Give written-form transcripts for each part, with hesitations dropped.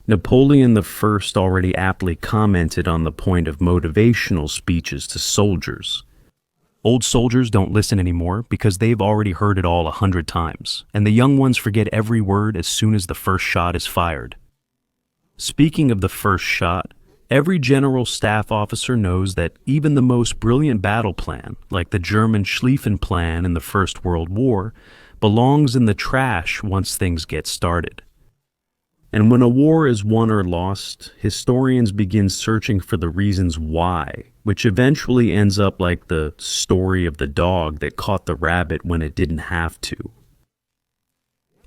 Napoleon I already aptly commented on the point of motivational speeches to soldiers. Old soldiers don't listen anymore because they've already heard it all 100 times, and the young ones forget every word as soon as the first shot is fired. Speaking of the first shot, every general staff officer knows that even the most brilliant battle plan, like the German Schlieffen Plan in the First World War, belongs in the trash once things get started. And when a war is won or lost, historians begin searching for the reasons why, which eventually ends up like the story of the dog that caught the rabbit when it didn't have to.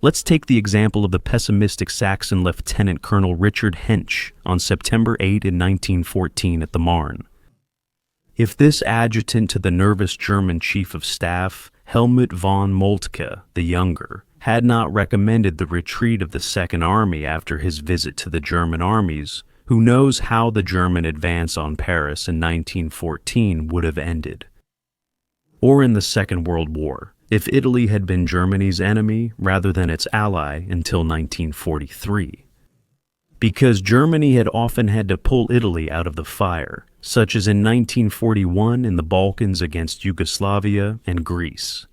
Let's take the example of the pessimistic Saxon Lieutenant Colonel Richard Hensch on September 8 in 1914 at the Marne. If this adjutant to the nervous German Chief of Staff, Helmut von Moltke the Younger, had not recommended the retreat of the Second Army after his visit to the German armies, who knows how the German advance on Paris in 1914 would have ended. Or in the Second World War, if Italy had been Germany's enemy rather than its ally until 1943. Because Germany had often had to pull Italy out of the fire, such as in 1941 in the Balkans against Yugoslavia and Greece.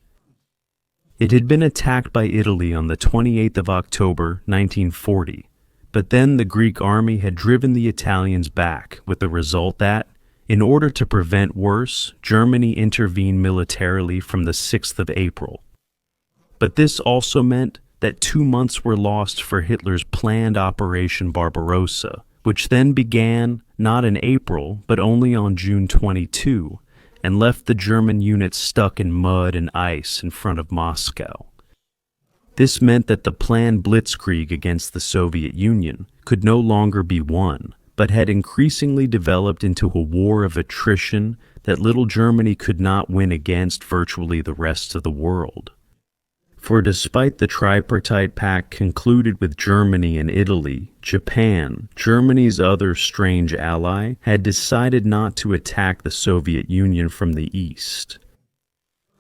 It had been attacked by Italy on the 28th of October, 1940, but then the Greek army had driven the Italians back, with the result that, in order to prevent worse, Germany intervened militarily from the 6th of April. But this also meant that 2 months were lost for Hitler's planned Operation Barbarossa, which then began not in April, but only on June 22, and left the German units stuck in mud and ice in front of Moscow. This meant that the planned blitzkrieg against the Soviet Union could no longer be won, but had increasingly developed into a war of attrition that little Germany could not win against virtually the rest of the world. For despite the tripartite pact concluded with Germany and Italy, Japan, Germany's other strange ally, had decided not to attack the Soviet Union from the east.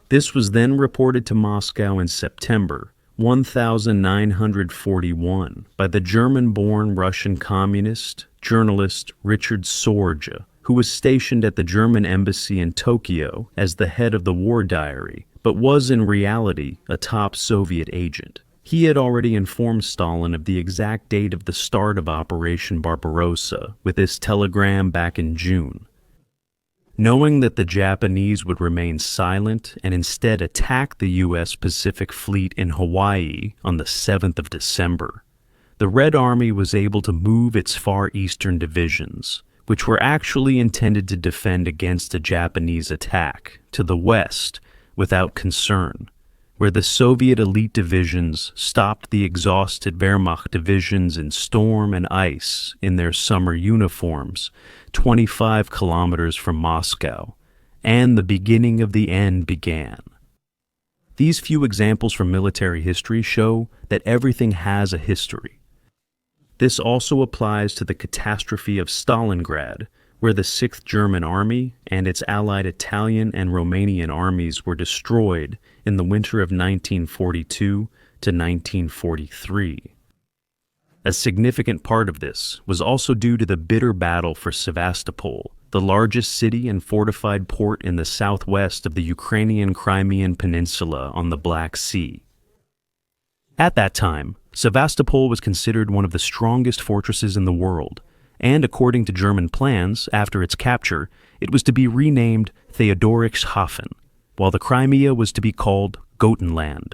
This was then reported to Moscow in September 1941 by the German-born Russian communist journalist Richard Sorge, who was stationed at the German embassy in Tokyo as the head of the war diary, but was in reality a top Soviet agent. He had already informed Stalin of the exact date of the start of Operation Barbarossa with this telegram back in June. Knowing that the Japanese would remain silent and instead attack the U.S. Pacific Fleet in Hawaii on the 7th of December, the Red Army was able to move its far eastern divisions, which were actually intended to defend against a Japanese attack, to the west without concern, where the Soviet elite divisions stopped the exhausted Wehrmacht divisions in storm and ice in their summer uniforms 25 kilometers from Moscow, and the beginning of the end began. These few examples from military history show that everything has a history. This also applies to the catastrophe of Stalingrad, where the 6th German Army and its allied Italian and Romanian armies were destroyed in the winter of 1942 to 1943. A significant part of this was also due to the bitter battle for Sevastopol, the largest city and fortified port in the southwest of the Ukrainian Crimean Peninsula on the Black Sea. At that time, Sevastopol was considered one of the strongest fortresses in the world, and according to German plans, after its capture, it was to be renamed Theodorichshafen, while the Crimea was to be called Gotenland.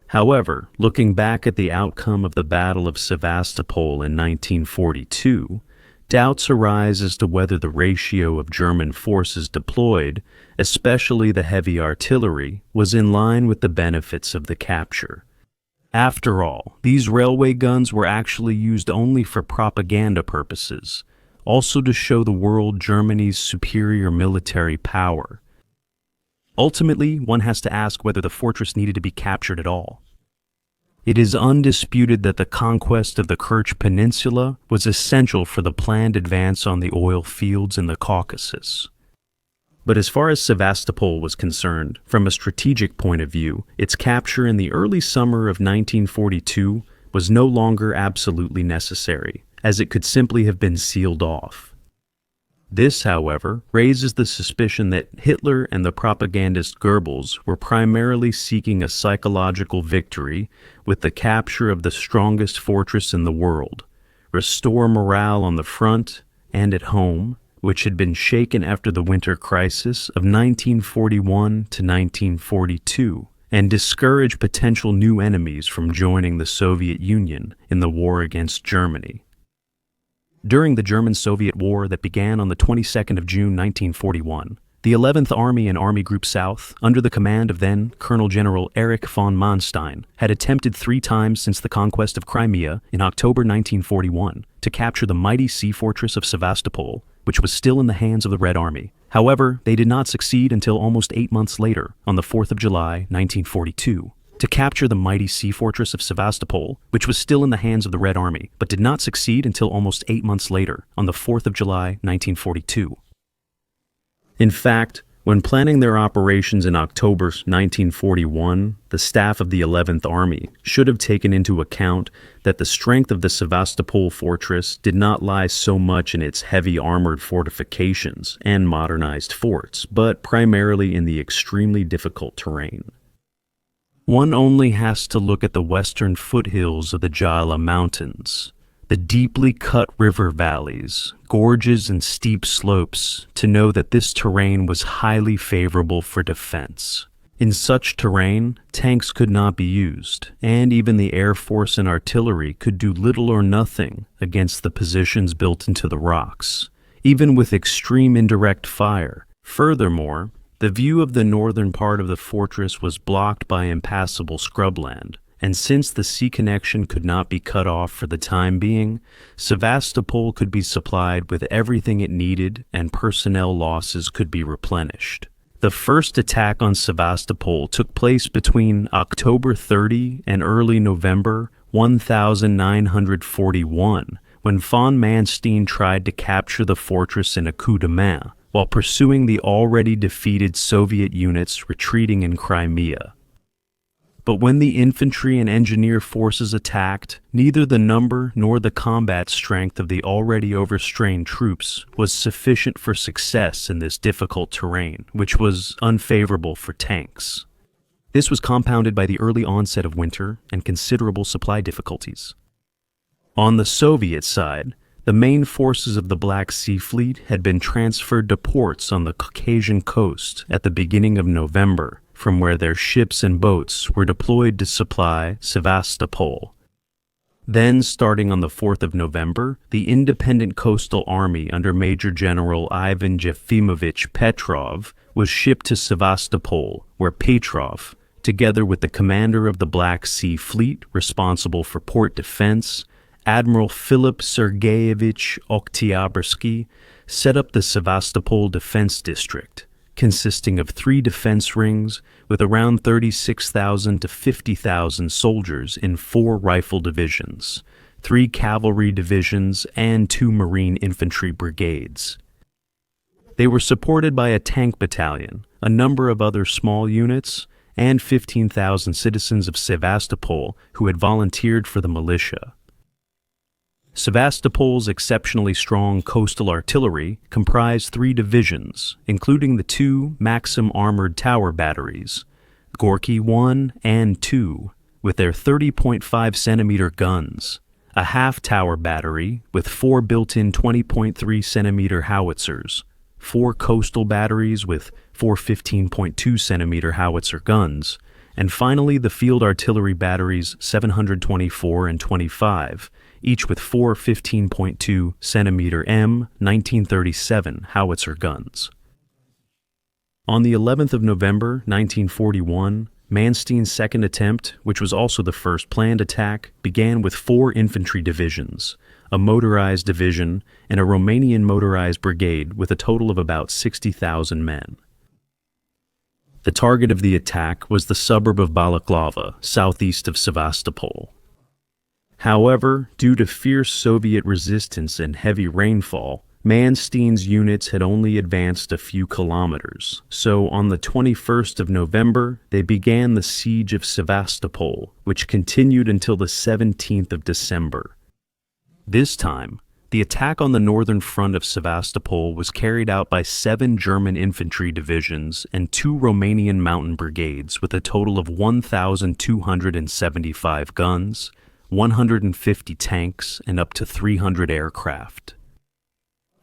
However, looking back at the outcome of the Battle of Sevastopol in 1942, doubts arise as to whether the ratio of German forces deployed, especially the heavy artillery, was in line with the benefits of the capture. After all, these railway guns were actually used only for propaganda purposes, also to show the world Germany's superior military power. Ultimately, one has to ask whether the fortress needed to be captured at all. It is undisputed that the conquest of the Kerch Peninsula was essential for the planned advance on the oil fields in the Caucasus. But as far as Sevastopol was concerned, from a strategic point of view, its capture in the early summer of 1942 was no longer absolutely necessary, as it could simply have been sealed off. This, however, raises the suspicion that Hitler and the propagandist Goebbels were primarily seeking a psychological victory with the capture of the strongest fortress in the world, restore morale on the front and at home, which had been shaken after the winter crisis of 1941 to 1942, and discourage potential new enemies from joining the Soviet Union in the war against Germany. During the German-Soviet War that began on the 22nd of June 1941, the 11th Army and Army Group South, under the command of then Colonel General Erich von Manstein, had attempted 3 times since the conquest of Crimea in October 1941 to capture the mighty sea fortress of Sevastopol, which was still in the hands of the Red Army. However, they did not succeed until almost 8 months later, on the 4th of July 1942. To capture the mighty sea fortress of Sevastopol, which was still in the hands of the Red Army, but did not succeed until almost 8 months later, on the 4th of July 1942. In fact, when planning their operations in October 1941, the staff of the 11th Army should have taken into account that the strength of the Sevastopol fortress did not lie so much in its heavy armored fortifications and modernized forts, but primarily in the extremely difficult terrain. One only has to look at the western foothills of the Jala Mountains, the deeply cut river valleys, gorges, and steep slopes to know that this terrain was highly favorable for defense. In such terrain, tanks could not be used, and even the Air Force and artillery could do little or nothing against the positions built into the rocks, even with extreme indirect fire. Furthermore, the view of the northern part of the fortress was blocked by impassable scrubland, and since the sea connection could not be cut off for the time being, Sevastopol could be supplied with everything it needed and personnel losses could be replenished. The first attack on Sevastopol took place between October 30 and early November 1941, when von Manstein tried to capture the fortress in a coup de main, while pursuing the already defeated Soviet units retreating in Crimea. But when the infantry and engineer forces attacked, neither the number nor the combat strength of the already overstrained troops was sufficient for success in this difficult terrain, which was unfavorable for tanks. This was compounded by the early onset of winter and considerable supply difficulties. On the Soviet side, the main forces of the Black Sea Fleet had been transferred to ports on the Caucasian coast at the beginning of November, from where their ships and boats were deployed to supply Sevastopol. Then, starting on the 4th of November, the Independent Coastal Army under Major General Ivan Yefimovich Petrov was shipped to Sevastopol, where Petrov, together with the commander of the Black Sea Fleet responsible for port defense, Admiral Philip Sergeyevich Oktyabrski, set up the Sevastopol Defense District, consisting of 3 defense rings with around 36,000 to 50,000 soldiers in 4 rifle divisions, 3 cavalry divisions, and 2 marine infantry brigades. They were supported by a tank battalion, a number of other small units, and 15,000 citizens of Sevastopol who had volunteered for the militia. Sevastopol's exceptionally strong coastal artillery comprised 3 divisions, including the 2 Maxim armored tower batteries, Gorky 1 and 2, with their 30.5-centimeter guns, a half-tower battery with 4 built-in 20.3-centimeter howitzers, 4 coastal batteries with 4 15.2-centimeter howitzer guns, and finally the field artillery batteries 724 and 25, each with 4 15.2-centimeter M1937 howitzer guns. On the 11th of November 1941, Manstein's second attempt, which was also the first planned attack, began with 4 infantry divisions, a motorized division, and a Romanian motorized brigade with a total of about 60,000 men. The target of the attack was the suburb of Balaklava, southeast of Sevastopol. However, due to fierce Soviet resistance and heavy rainfall, Manstein's units had only advanced a few kilometers, so on the 21st of November, they began the siege of Sevastopol, which continued until the 17th of December. This time, the attack on the northern front of Sevastopol was carried out by 7 German infantry divisions and 2 Romanian mountain brigades with a total of 1,275 guns, 150 tanks, and up to 300 aircraft.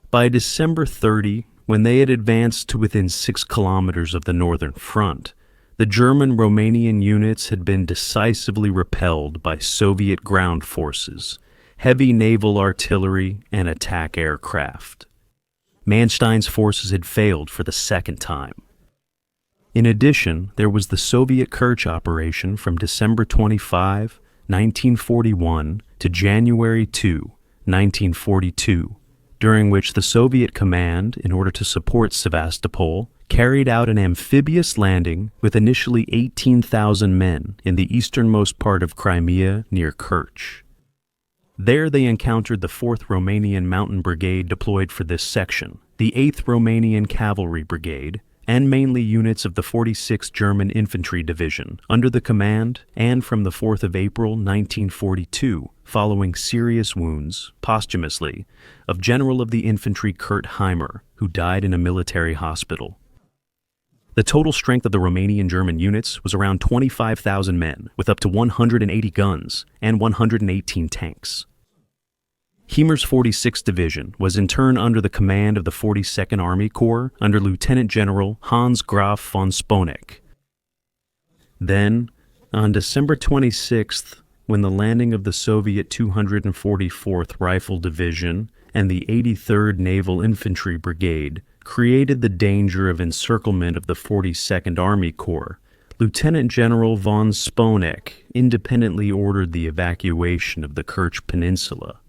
By December 30, when they had advanced to within 6 kilometers of the northern front, the German-Romanian units had been decisively repelled by Soviet ground forces, heavy naval artillery, and attack aircraft. Manstein's forces had failed for the second time. In addition, there was the Soviet Kerch operation from December 25, 1941 to January 2, 1942, during which the Soviet command, in order to support Sevastopol, carried out an amphibious landing with initially 18,000 men in the easternmost part of Crimea near Kerch. There they encountered the 4th Romanian Mountain Brigade deployed for this section, the 8th Romanian Cavalry Brigade, and mainly units of the 46th German Infantry Division, under the command, and from the 4th of April 1942, following serious wounds, posthumously, of General of the Infantry Kurt Heimer, who died in a military hospital. The total strength of the Romanian German units was around 25,000 men, with up to 180 guns and 118 tanks. Heimer's 46th Division was in turn under the command of the 42nd Army Corps under Lieutenant General Hans Graf von Sponeck. Then, on December 26th, when the landing of the Soviet 244th Rifle Division and the 83rd Naval Infantry Brigade created the danger of encirclement of the 42nd Army Corps, Lieutenant General von Sponeck independently ordered the evacuation of the Kerch Peninsula.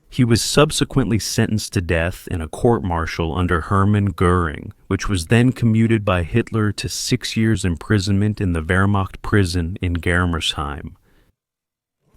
He was subsequently sentenced to death in a court-martial under Hermann Göring, which was then commuted by Hitler to 6 years' imprisonment in the Wehrmacht prison in Germersheim.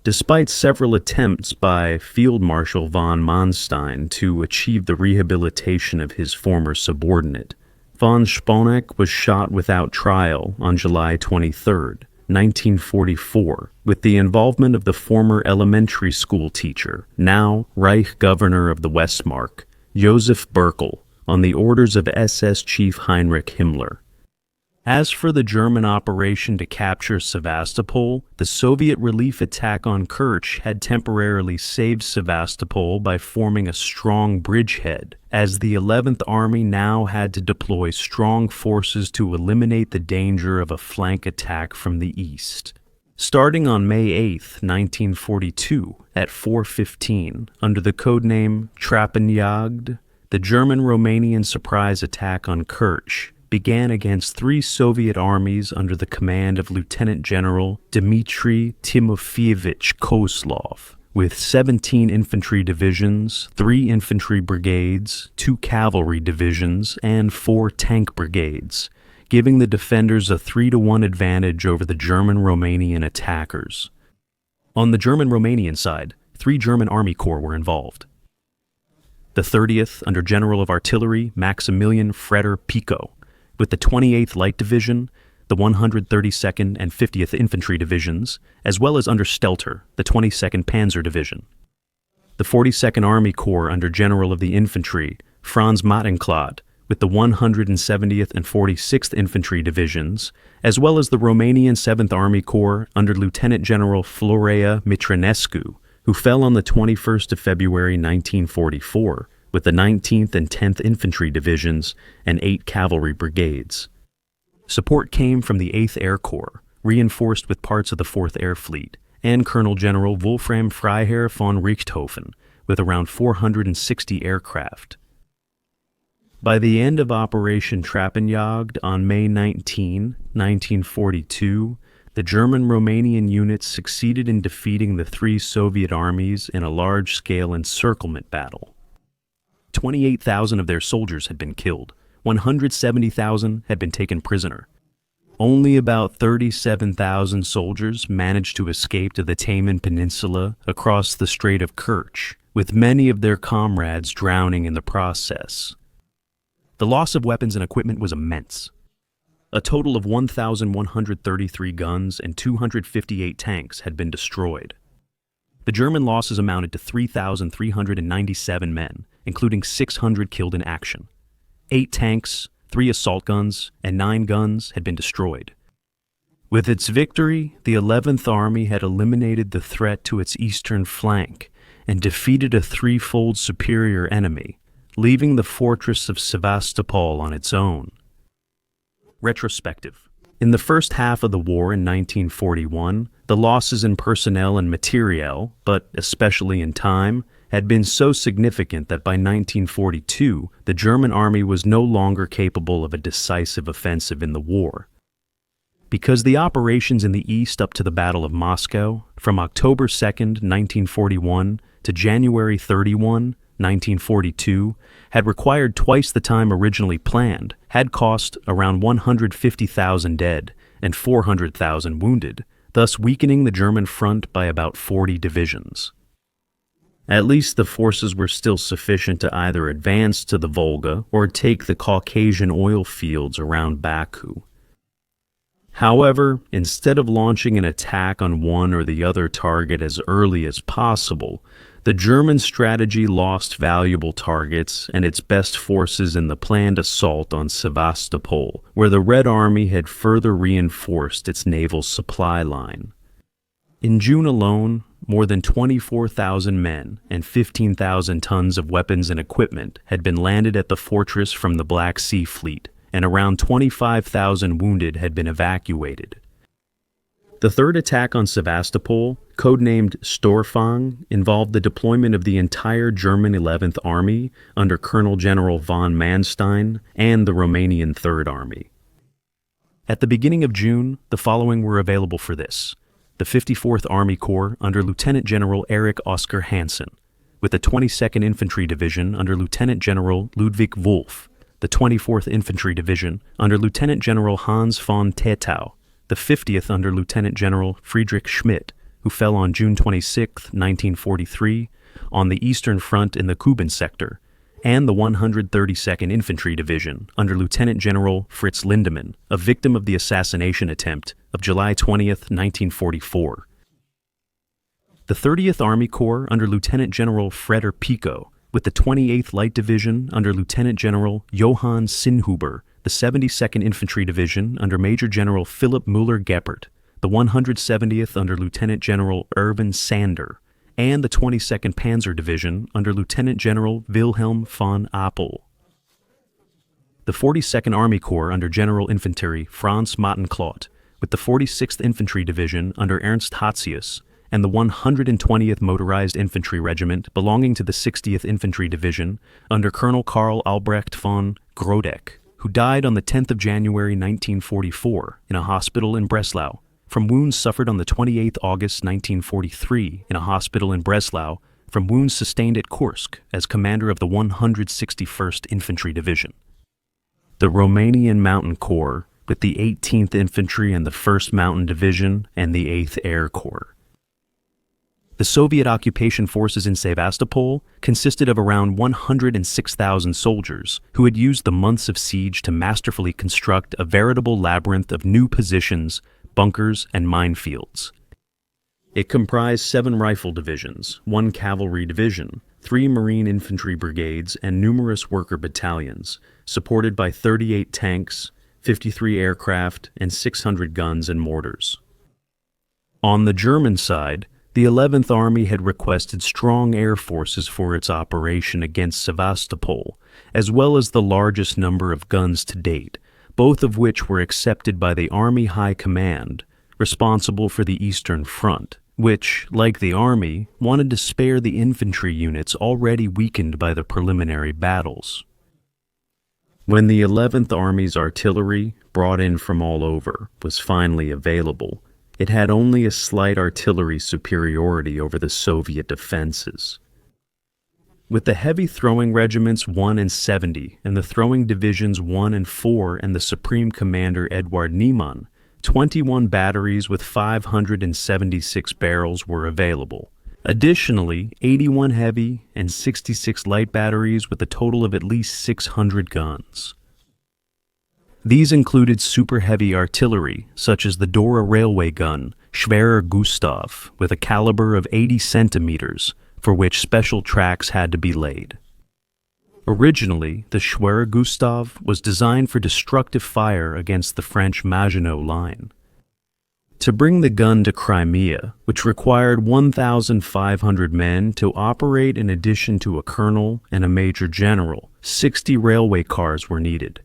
Despite several attempts by Field Marshal von Manstein to achieve the rehabilitation of his former subordinate, von Sponeck was shot without trial on July 23, 1944, with the involvement of the former elementary school teacher, now Reich Governor of the Westmark, Josef Berkel, on the orders of SS Chief Heinrich Himmler. As for the German operation to capture Sevastopol, the Soviet relief attack on Kerch had temporarily saved Sevastopol by forming a strong bridgehead, as the 11th Army now had to deploy strong forces to eliminate the danger of a flank attack from the east. Starting on May 8, 1942, at 4:15, under the codename Trappenjagd, the German-Romanian surprise attack on Kerch began against 3 Soviet armies under the command of Lieutenant General Dmitry Timofeyevich Kozlov, with 17 infantry divisions, 3 infantry brigades, 2 cavalry divisions, and 4 tank brigades, giving the defenders a 3-to-1 advantage over the German-Romanian attackers. On the German-Romanian side, 3 German Army Corps were involved. The 30th, under General of Artillery Maximilian Freder Pico, with the 28th Light Division, the 132nd and 50th Infantry Divisions, as well as under Stelter, the 22nd Panzer Division. The 42nd Army Corps under General of the Infantry Franz Mattenklad, with the 170th and 46th Infantry Divisions, as well as the Romanian 7th Army Corps under Lieutenant General Florea Mitronescu, who fell on the 21st of February 1944, with the 19th and 10th Infantry Divisions and 8 cavalry brigades. Support came from the 8th Air Corps, reinforced with parts of the 4th Air Fleet, and Colonel General Wolfram Freiherr von Richthofen, with around 460 aircraft. By the end of Operation Trappenjagd on May 19, 1942, the German-Romanian units succeeded in defeating the 3 Soviet armies in a large-scale encirclement battle. 28,000 of their soldiers had been killed. 170,000 had been taken prisoner. Only about 37,000 soldiers managed to escape to the Taman Peninsula across the Strait of Kerch, with many of their comrades drowning in the process. The loss of weapons and equipment was immense. A total of 1,133 guns and 258 tanks had been destroyed. The German losses amounted to 3,397 men, including 600 killed in action. 8 tanks, 3 assault guns, and 9 guns had been destroyed. With its victory, the 11th Army had eliminated the threat to its eastern flank and defeated a threefold superior enemy, leaving the fortress of Sevastopol on its own. Retrospective. In the first half of the war in 1941, the losses in personnel and materiel, but especially in time, had been so significant that by 1942, the German army was no longer capable of a decisive offensive in the war. Because the operations in the east up to the Battle of Moscow, from October 2, 1941 to January 31, 1942, had required twice the time originally planned, had cost around 150,000 dead and 400,000 wounded, thus weakening the German front by about 40 divisions. At least the forces were still sufficient to either advance to the Volga or take the Caucasian oil fields around Baku. However, instead of launching an attack on one or the other target as early as possible, the German strategy lost valuable targets and its best forces in the planned assault on Sevastopol, where the Red Army had further reinforced its naval supply line. In June alone, more than 24,000 men and 15,000 tons of weapons and equipment had been landed at the fortress from the Black Sea Fleet, and around 25,000 wounded had been evacuated. The third attack on Sevastopol, codenamed Storfang, involved the deployment of the entire German 11th Army under Colonel General von Manstein and the Romanian Third Army. At the beginning of June, the following were available for this: the 54th Army Corps under Lieutenant General Erich Oskar Hansen, with the 22nd Infantry Division under Lieutenant General Ludwig Wolff, the 24th Infantry Division under Lieutenant General Hans von Tetau, the 50th under Lieutenant General Friedrich Schmidt, who fell on June 26, 1943, on the Eastern Front in the Kuban sector, and the 132nd Infantry Division under Lieutenant General Fritz Lindemann, a victim of the assassination attempt of July 20, 1944. The 30th Army Corps under Lieutenant General Freder Pico, with the 28th Light Division under Lieutenant General Johann Sinhuber, the 72nd Infantry Division under Major General Philipp Müller-Geppert, the 170th under Lieutenant General Erwin Sander, and the 22nd Panzer Division under Lieutenant General Wilhelm von Appel. The 42nd Army Corps under General Infantry Franz Mattenklot, with the 46th Infantry Division under Ernst Hatzius, and the 120th Motorized Infantry Regiment belonging to the 60th Infantry Division under Colonel Karl Albrecht von Grodeck, who died on the 10th of January 1944 in a hospital in Breslau from wounds suffered on the 28th August 1943 in a hospital in Breslau from wounds sustained at Kursk as commander of the 161st Infantry Division. The Romanian Mountain Corps with the 18th Infantry and the 1st Mountain Division and the 8th Air Corps. The Soviet occupation forces in Sevastopol consisted of around 106,000 soldiers who had used the months of siege to masterfully construct a veritable labyrinth of new positions, bunkers, and minefields. It comprised 7 rifle divisions, 1 cavalry division, 3 marine infantry brigades, and numerous worker battalions, supported by 38 tanks, 53 aircraft, and 600 guns and mortars. On the German side, the 11th Army had requested strong air forces for its operation against Sevastopol, as well as the largest number of guns to date, both of which were accepted by the Army High Command, responsible for the Eastern Front, which, like the Army, wanted to spare the infantry units already weakened by the preliminary battles. When the 11th Army's artillery, brought in from all over, was finally available, it had only a slight artillery superiority over the Soviet defenses. With the heavy throwing regiments 1 and 70 and the throwing divisions 1 and 4 and the Supreme Commander Eduard Niemann, 21 batteries with 576 barrels were available, Additionally, 81 heavy and 66 light batteries with a total of at least 600 guns. These included super heavy artillery, such as the Dora railway gun, Schwerer Gustav, with a caliber of 80 centimeters, for which special tracks had to be laid. Originally, the Schwerer Gustav was designed for destructive fire against the French Maginot Line. To bring the gun to Crimea, which required 1,500 men to operate in addition to a colonel and a major general, 60 railway cars were needed.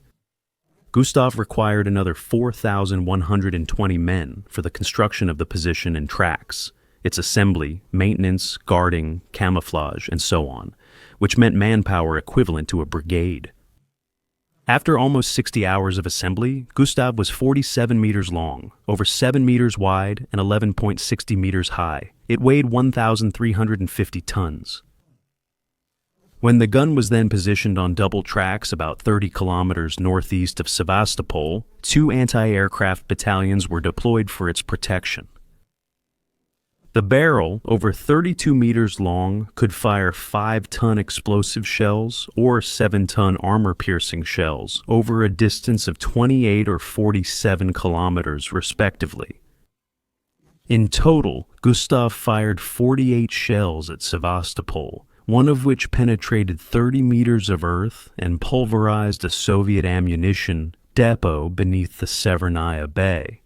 Gustav required another 4,120 men for the construction of the position and tracks, its assembly, maintenance, guarding, camouflage, and so on, which meant manpower equivalent to a brigade. After almost 60 hours of assembly, Gustav was 47 meters long, over 7 meters wide, and 11.60 meters high. It weighed 1,350 tons. When the gun was then positioned on double tracks about 30 kilometers northeast of Sevastopol, 2 anti-aircraft battalions were deployed for its protection. The barrel, over 32 meters long, could fire 5-ton explosive shells or 7-ton armor-piercing shells over a distance of 28 or 47 kilometers, respectively. In total, Gustav fired 48 shells at Sevastopol, one of which penetrated 30 meters of earth and pulverized a Soviet ammunition depot beneath the Severnaya Bay.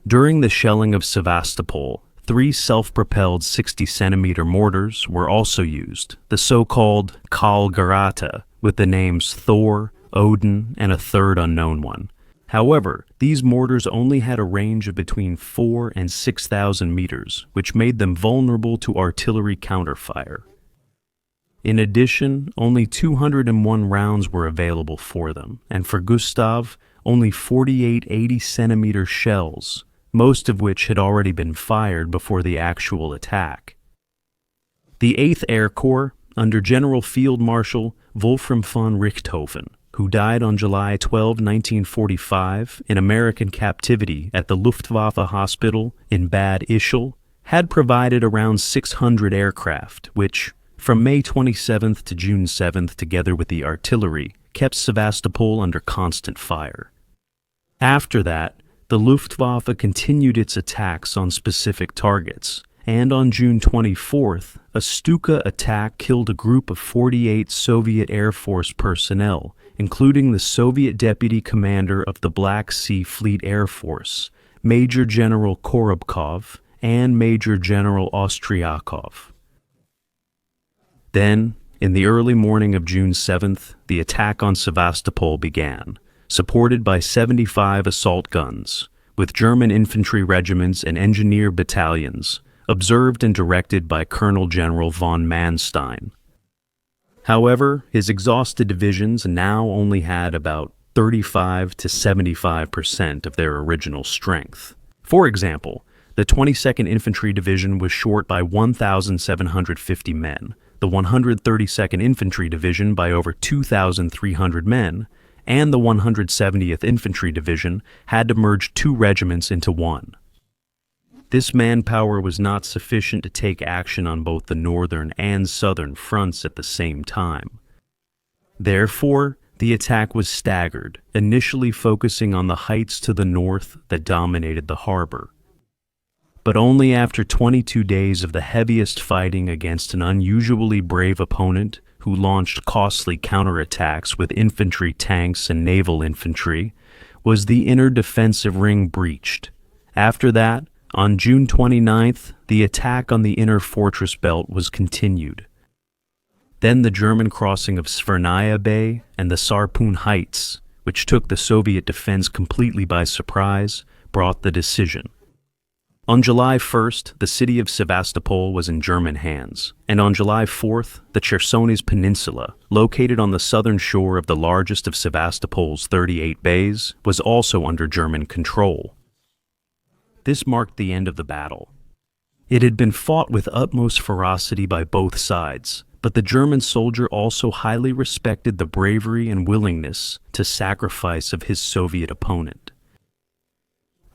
During the shelling of Sevastopol, 3 self-propelled 60-centimeter mortars were also used, the so-called Kalgarata, with the names Thor, Odin, and a third unknown one. However, these mortars only had a range of between 4,000 and 6,000 meters, which made them vulnerable to artillery counterfire. In addition, only 201 rounds were available for them, and for Gustav, only 48 80-centimeter shells, most of which had already been fired before the actual attack. The 8th Air Corps, under General Field Marshal Wolfram von Richthofen, who died on July 12, 1945, in American captivity at the Luftwaffe Hospital in Bad Ischl, had provided around 600 aircraft, which, from May 27th to June 7th, together with the artillery, kept Sevastopol under constant fire. After that, the Luftwaffe continued its attacks on specific targets, and on June 24th, a Stuka attack killed a group of 48 Soviet Air Force personnel, including the Soviet Deputy Commander of the Black Sea Fleet Air Force, Major General Korobkov, and Major General Austriakov. Then, in the early morning of June 7th, the attack on Sevastopol began, supported by 75 assault guns, with German infantry regiments and engineer battalions, observed and directed by Colonel General von Manstein. However, his exhausted divisions now only had about 35 to 75% of their original strength. For example, the 22nd Infantry Division was short by 1,750 men, the 132nd Infantry Division by over 2,300 men, and the 170th Infantry Division had to merge 2 regiments into one. This manpower was not sufficient to take action on both the northern and southern fronts at the same time. Therefore, the attack was staggered, initially focusing on the heights to the north that dominated the harbor. But only after 22 days of the heaviest fighting against an unusually brave opponent who launched costly counterattacks with infantry tanks and naval infantry, was the inner defensive ring breached. After that, on June 29th, the attack on the inner fortress belt was continued. Then the German crossing of Svernaya Bay and the Sarpun Heights, which took the Soviet defense completely by surprise, brought the decision. On July 1st, the city of Sevastopol was in German hands, and on July 4th, the Chersones Peninsula, located on the southern shore of the largest of Sevastopol's 38 bays, was also under German control. This marked the end of the battle. It had been fought with utmost ferocity by both sides, but the German soldier also highly respected the bravery and willingness to sacrifice of his Soviet opponent.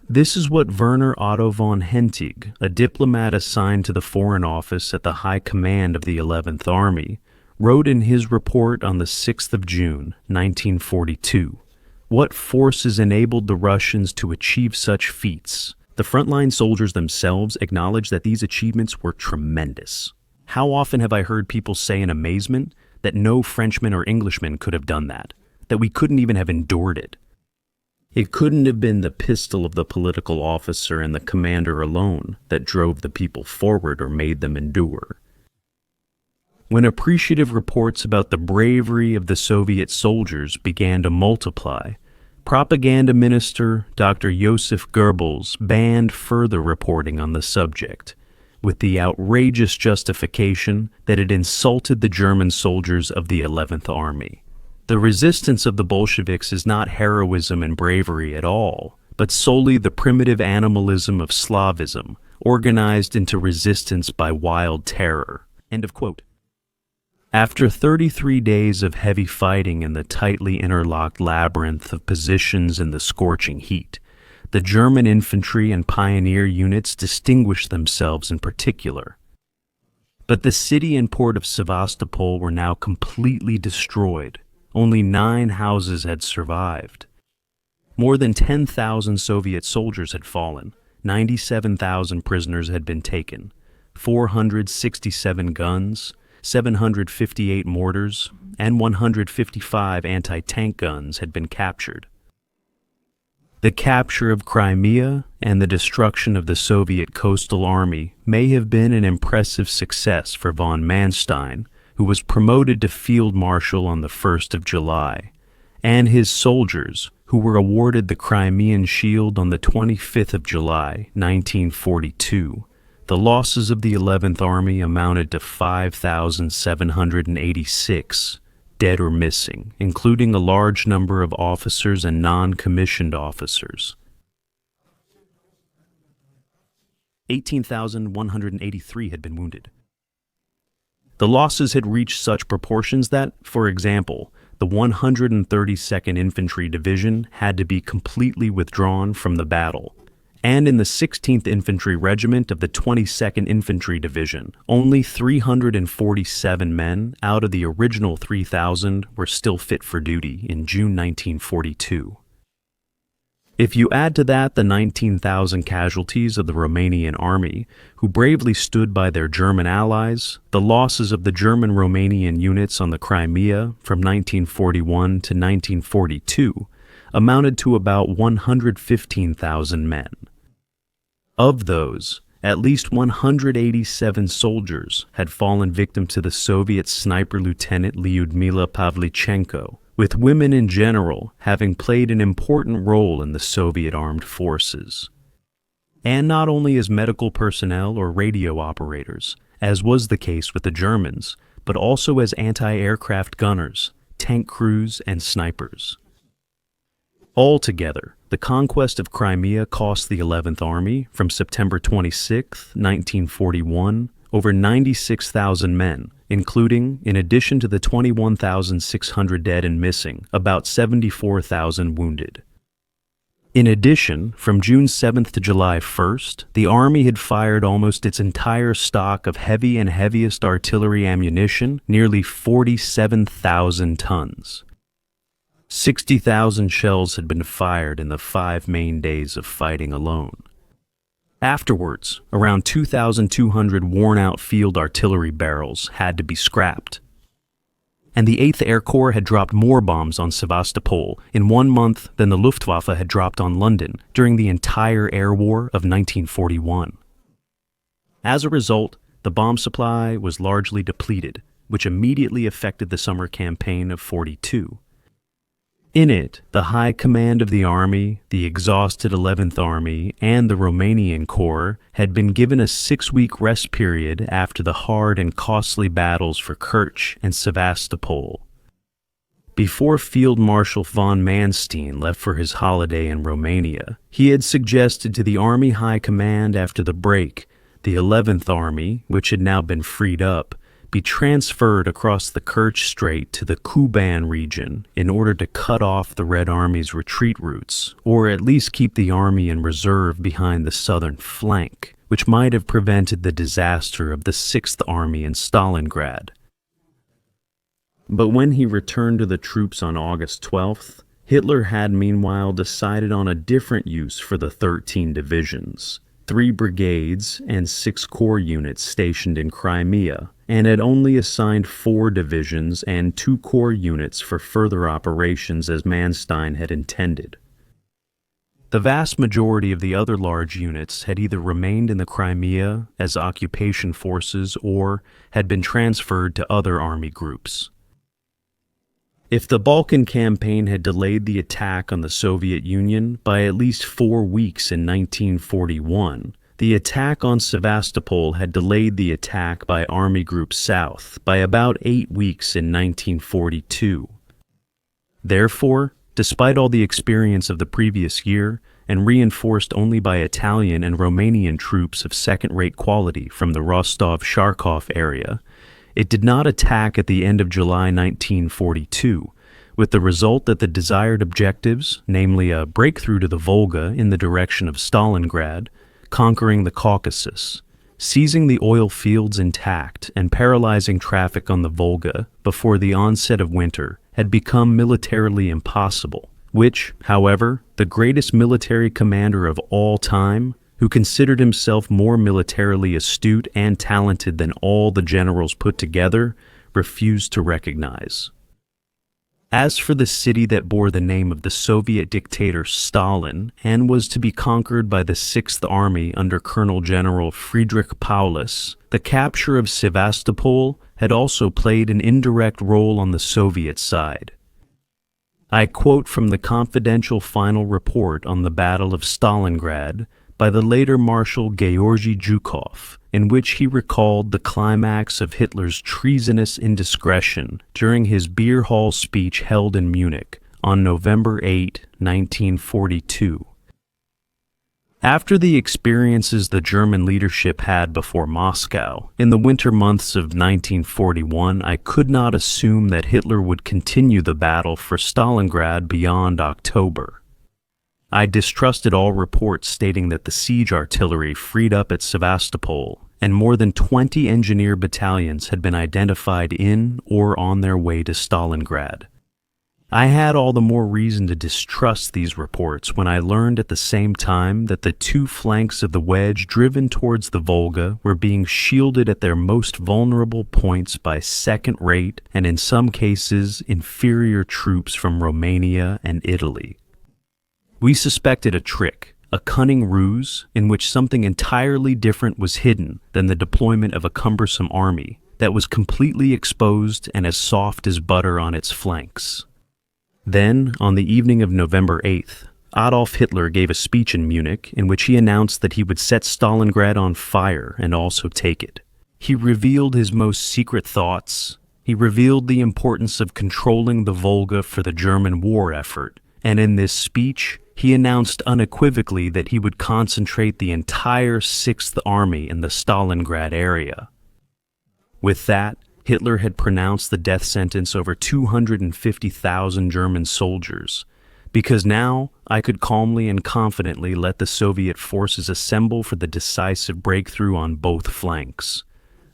This is what Werner Otto von Hentig, a diplomat assigned to the Foreign Office at the High Command of the 11th Army, wrote in his report on the 6th of June, 1942. What forces enabled the Russians to achieve such feats? The frontline soldiers themselves acknowledged that these achievements were tremendous. How often have I heard people say in amazement that no Frenchman or Englishman could have done that we couldn't even have endured it? It couldn't have been the pistol of the political officer and the commander alone that drove the people forward or made them endure. When appreciative reports about the bravery of the Soviet soldiers began to multiply, propaganda minister Dr. Joseph Goebbels banned further reporting on the subject, with the outrageous justification that it insulted the German soldiers of the 11th Army. The resistance of the Bolsheviks is not heroism and bravery at all, but solely the primitive animalism of Slavism, organized into resistance by wild terror. End of quote. After 33 days of heavy fighting in the tightly interlocked labyrinth of positions in the scorching heat, the German infantry and pioneer units distinguished themselves in particular. But the city and port of Sevastopol were now completely destroyed. Only 9 houses had survived. More than 10,000 Soviet soldiers had fallen, 97,000 prisoners had been taken, 467 guns, 758 mortars, and 155 anti-tank guns had been captured. The capture of Crimea and the destruction of the Soviet coastal army may have been an impressive success for von Manstein, who was promoted to Field Marshal on the 1st of July, and his soldiers, who were awarded the Crimean Shield on the 25th of July, 1942. The losses of the 11th Army amounted to 5,786, dead or missing, including a large number of officers and non-commissioned officers. 18,183 had been wounded. The losses had reached such proportions that, for example, the 132nd Infantry Division had to be completely withdrawn from the battle, and in the 16th Infantry Regiment of the 22nd Infantry Division, only 347 men out of the original 3,000 were still fit for duty in June 1942. If you add to that the 19,000 casualties of the Romanian army, who bravely stood by their German allies, the losses of the German-Romanian units on the Crimea from 1941 to 1942 amounted to about 115,000 men. Of those, at least 187 soldiers had fallen victim to the Soviet sniper lieutenant Lyudmila Pavlichenko, with women in general having played an important role in the Soviet armed forces. And not only as medical personnel or radio operators, as was the case with the Germans, but also as anti-aircraft gunners, tank crews, and snipers. Altogether, the conquest of Crimea cost the 11th Army, from September 26, 1941, over 96,000 men, including, in addition to the 21,600 dead and missing, about 74,000 wounded. In addition, from June 7th to July 1st, the Army had fired almost its entire stock of heavy and heaviest artillery ammunition, nearly 47,000 tons. 60,000 shells had been fired in the 5 main days of fighting alone. Afterwards, around 2,200 worn-out field artillery barrels had to be scrapped. And the 8th Air Corps had dropped more bombs on Sevastopol in 1 month than the Luftwaffe had dropped on London during the entire air war of 1941. As a result, the bomb supply was largely depleted, which immediately affected the summer campaign of 42. In it, the High Command of the Army, the exhausted 11th Army, and the Romanian Corps had been given a 6-week rest period after the hard and costly battles for Kerch and Sevastopol. Before Field Marshal von Manstein left for his holiday in Romania, he had suggested to the Army High Command after the break, the 11th Army, which had now been freed up, be transferred across the Kerch Strait to the Kuban region in order to cut off the Red Army's retreat routes, or at least keep the army in reserve behind the southern flank, which might have prevented the disaster of the Sixth Army in Stalingrad. But when he returned to the troops on August 12th, Hitler had meanwhile decided on a different use for the 13 divisions, 3 brigades and 6 corps units stationed in Crimea, and had only assigned 4 divisions and 2 corps units for further operations as Manstein had intended. The vast majority of the other large units had either remained in the Crimea as occupation forces or had been transferred to other army groups. If the Balkan campaign had delayed the attack on the Soviet Union by at least 4 weeks in 1941, the attack on Sevastopol had delayed the attack by Army Group South by about 8 weeks in 1942. Therefore, despite all the experience of the previous year, and reinforced only by Italian and Romanian troops of second-rate quality from the Rostov-Kharkov area, it did not attack at the end of July 1942, with the result that the desired objectives, namely a breakthrough to the Volga in the direction of Stalingrad, conquering the Caucasus, seizing the oil fields intact, and paralyzing traffic on the Volga before the onset of winter, had become militarily impossible, which, however, the greatest military commander of all time, who considered himself more militarily astute and talented than all the generals put together, refused to recognize. As for the city that bore the name of the Soviet dictator Stalin and was to be conquered by the Sixth Army under Colonel General Friedrich Paulus, the capture of Sevastopol had also played an indirect role on the Soviet side. I quote from the confidential final report on the Battle of Stalingrad by the later Marshal Georgy Zhukov, in which he recalled the climax of Hitler's treasonous indiscretion during his beer hall speech held in Munich on November 8, 1942. After the experiences the German leadership had before Moscow, in the winter months of 1941, I could not assume that Hitler would continue the battle for Stalingrad beyond October. I distrusted all reports stating that the siege artillery freed up at Sevastopol, and more than 20 engineer battalions had been identified in or on their way to Stalingrad. I had all the more reason to distrust these reports when I learned at the same time that the 2 flanks of the wedge driven towards the Volga were being shielded at their most vulnerable points by second-rate and in some cases inferior troops from Romania and Italy. We suspected a trick, a cunning ruse in which something entirely different was hidden than the deployment of a cumbersome army that was completely exposed and as soft as butter on its flanks. Then, on the evening of November 8th, Adolf Hitler gave a speech in Munich in which he announced that he would set Stalingrad on fire and also take it. He revealed his most secret thoughts. He revealed the importance of controlling the Volga for the German war effort, and in this speech, he announced unequivocally that he would concentrate the entire Sixth Army in the Stalingrad area. With that, Hitler had pronounced the death sentence over 250,000 German soldiers, because now I could calmly and confidently let the Soviet forces assemble for the decisive breakthrough on both flanks,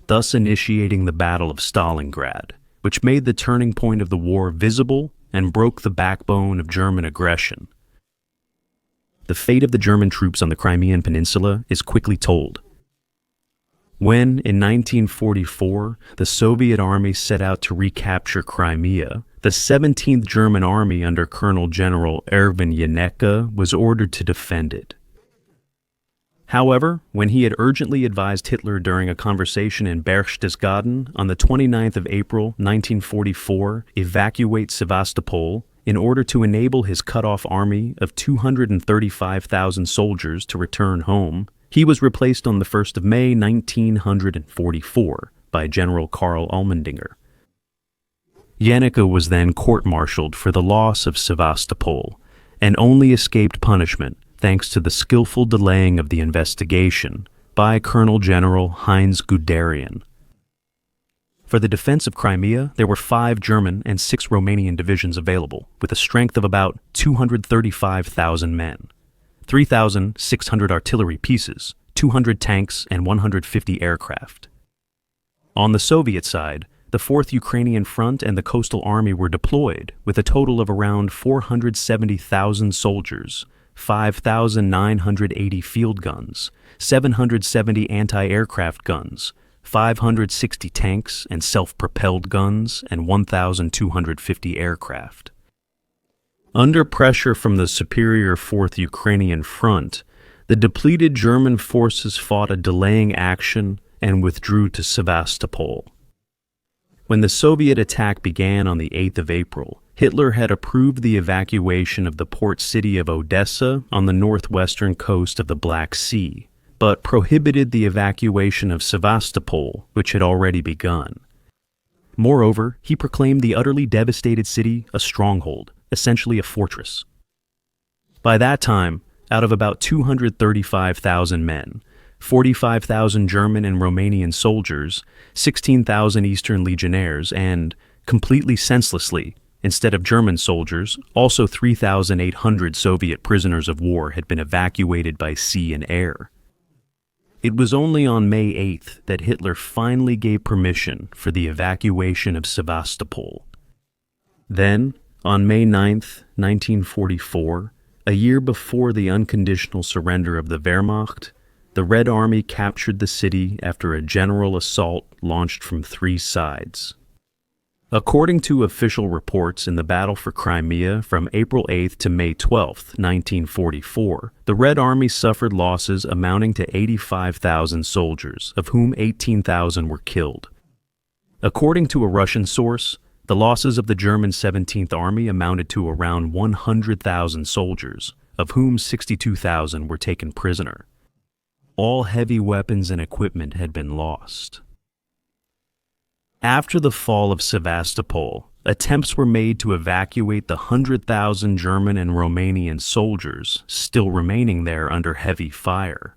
thus initiating the Battle of Stalingrad, which made the turning point of the war visible and broke the backbone of German aggression. The fate of the German troops on the Crimean Peninsula is quickly told. When, in 1944, the Soviet army set out to recapture Crimea, the 17th German Army under Colonel General Erwin Janecke was ordered to defend it. However, when he had urgently advised Hitler during a conversation in Berchtesgaden on the 29th of April 1944 evacuate Sevastopol in order to enable his cut-off army of 235,000 soldiers to return home, he was replaced on the 1st of May 1944 by General Karl Allmendinger. Janecke was then court-martialed for the loss of Sevastopol and only escaped punishment thanks to the skillful delaying of the investigation by Colonel General Heinz Guderian. For the defense of Crimea, there were 5 German and 6 Romanian divisions available, with a strength of about 235,000 men, 3,600 artillery pieces, 200 tanks, and 150 aircraft. On the Soviet side, the 4th Ukrainian Front and the Coastal Army were deployed, with a total of around 470,000 soldiers, 5,980 field guns, 770 anti-aircraft guns, 560 tanks and self-propelled guns, and 1,250 aircraft. Under pressure from the superior 4th Ukrainian Front, the depleted German forces fought a delaying action and withdrew to Sevastopol. When the Soviet attack began on the 8th of April, Hitler had approved the evacuation of the port city of Odessa on the northwestern coast of the Black Sea, but prohibited the evacuation of Sevastopol, which had already begun. Moreover, he proclaimed the utterly devastated city a stronghold, essentially a fortress. By that time, out of about 235,000 men, 45,000 German and Romanian soldiers, 16,000 Eastern Legionnaires, and, completely senselessly, instead of German soldiers, also 3,800 Soviet prisoners of war had been evacuated by sea and air. It was only on May 8th that Hitler finally gave permission for the evacuation of Sevastopol. Then, on May 9th, 1944, a year before the unconditional surrender of the Wehrmacht, the Red Army captured the city after a general assault launched from 3 sides. According to official reports in the Battle for Crimea from April 8th to May 12th, 1944, the Red Army suffered losses amounting to 85,000 soldiers, of whom 18,000 were killed. According to a Russian source, the losses of the German 17th Army amounted to around 100,000 soldiers, of whom 62,000 were taken prisoner. All heavy weapons and equipment had been lost. After the fall of Sevastopol, attempts were made to evacuate the 100,000 German and Romanian soldiers still remaining there under heavy fire.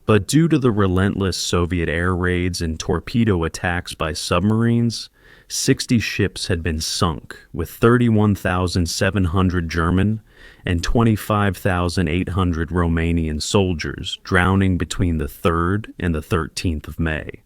But due to the relentless Soviet air raids and torpedo attacks by submarines, 60 ships had been sunk, with 31,700 German and 25,800 Romanian soldiers drowning between the 3rd and the 13th of May.